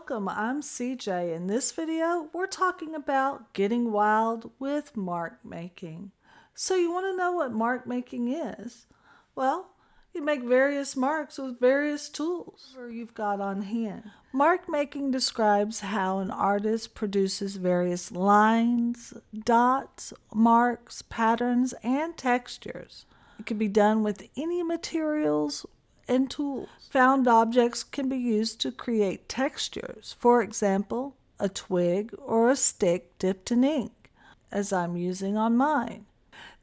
welcome. I'm CJ. In this video, we're talking about getting wild with mark making. So you want to know what mark making is? Well, you make various marks with various tools you've got on hand. Mark making describes how an artist produces various lines, dots, marks, patterns, and textures. It can be done with any materials and tools. Found objects can be used to create textures. For example, a twig or a stick dipped in ink, as I'm using on mine.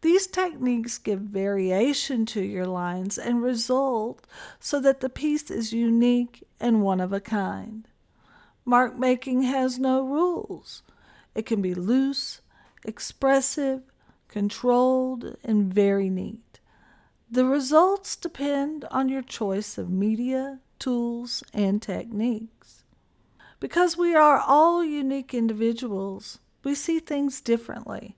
These techniques give variation to your lines and result so that the piece is unique and one of a kind. Mark making has no rules. It can be loose, expressive, controlled, and very neat. The results depend on your choice of media, tools, and techniques. Because we are all unique individuals, we see things differently.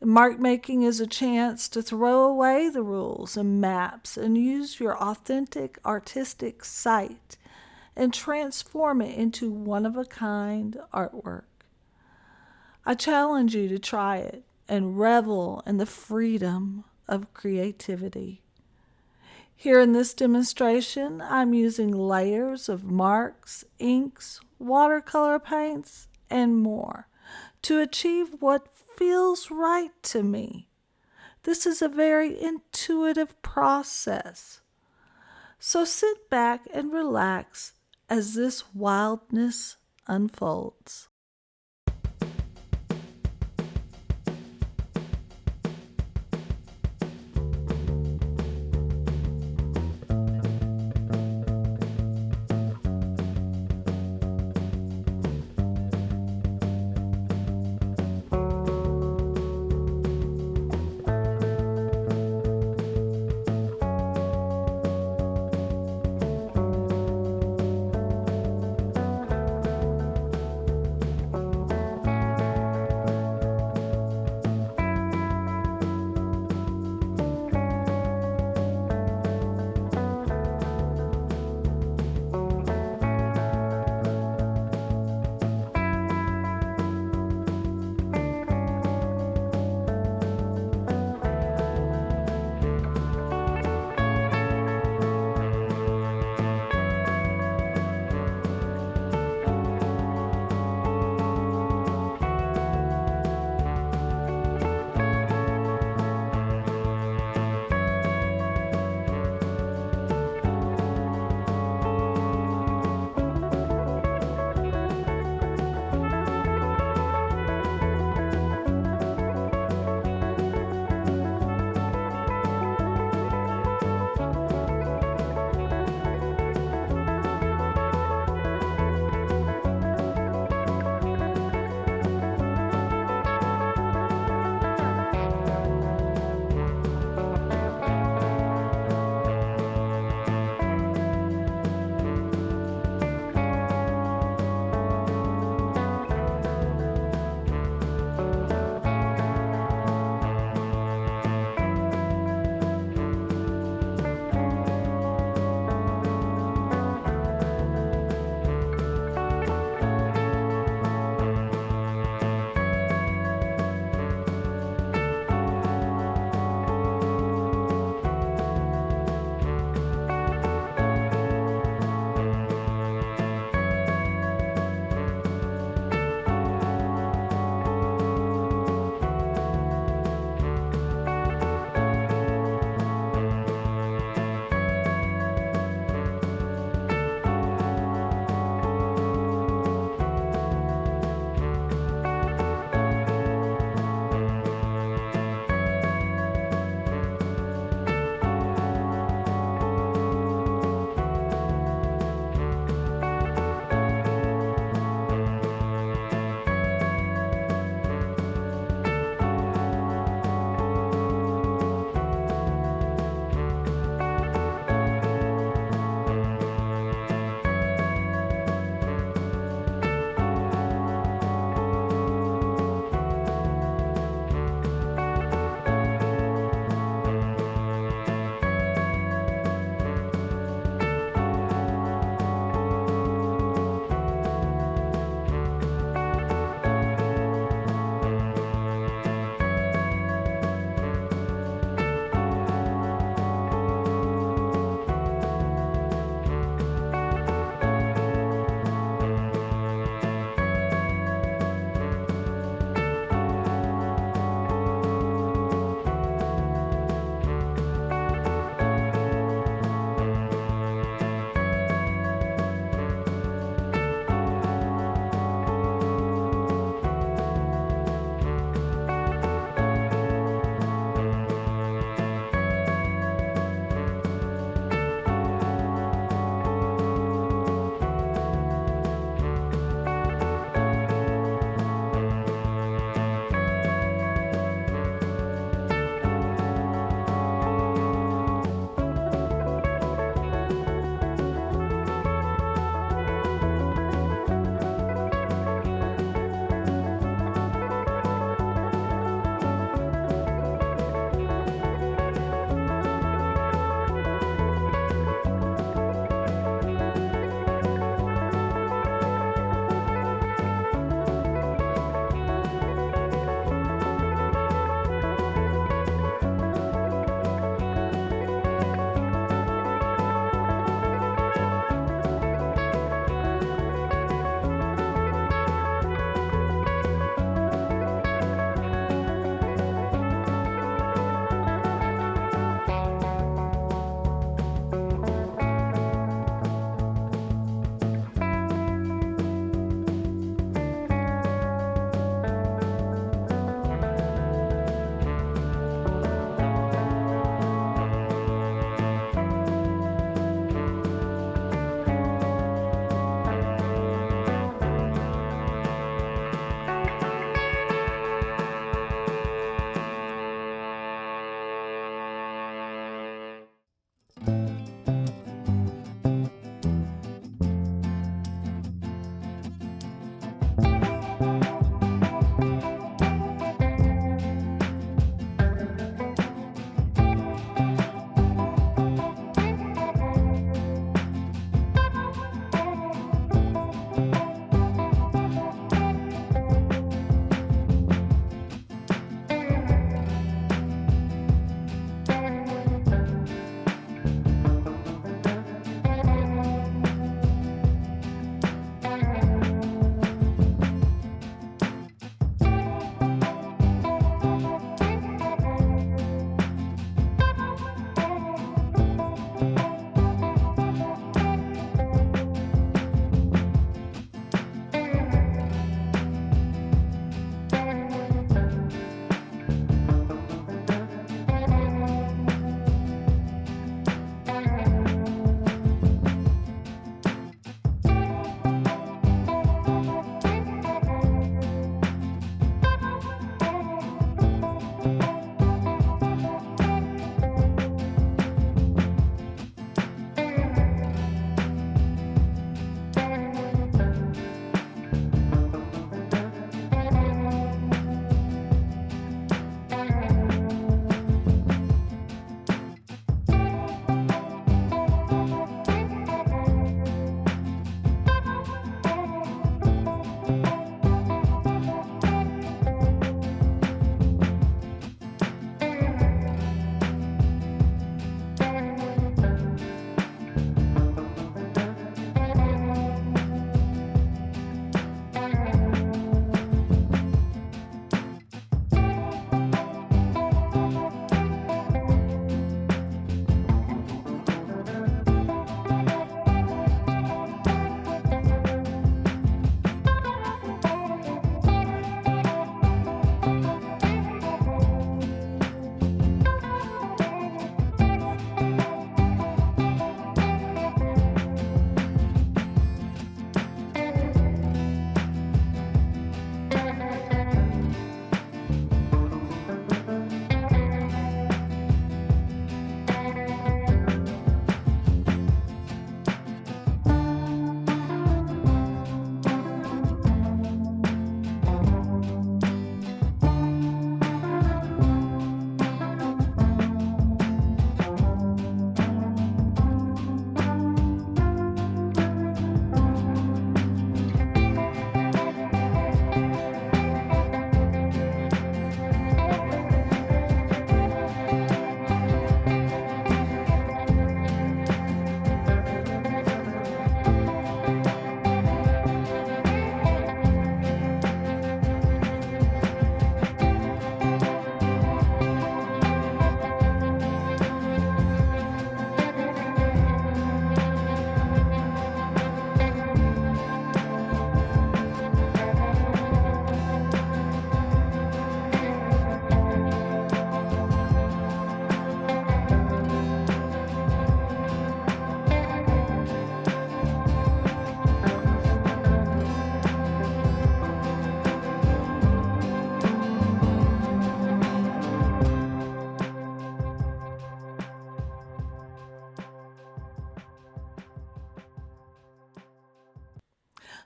Mark making is a chance to throw away the rules and maps and use your authentic artistic sight and transform it into one-of-a-kind artwork. I challenge you to try it and revel in the freedom of creativity. Here in this demonstration, I'm using layers of marks, inks, watercolor paints, and more to achieve what feels right to me. This is a very intuitive process. So sit back and relax as this wildness unfolds.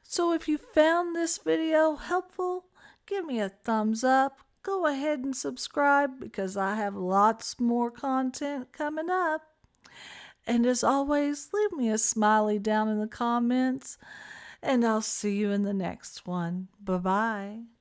So if you found this video helpful, give me a thumbs up. Go ahead and subscribe because I have lots more content coming up. And as always, leave me a smiley down in the comments, and I'll see you in the next one. Bye-bye.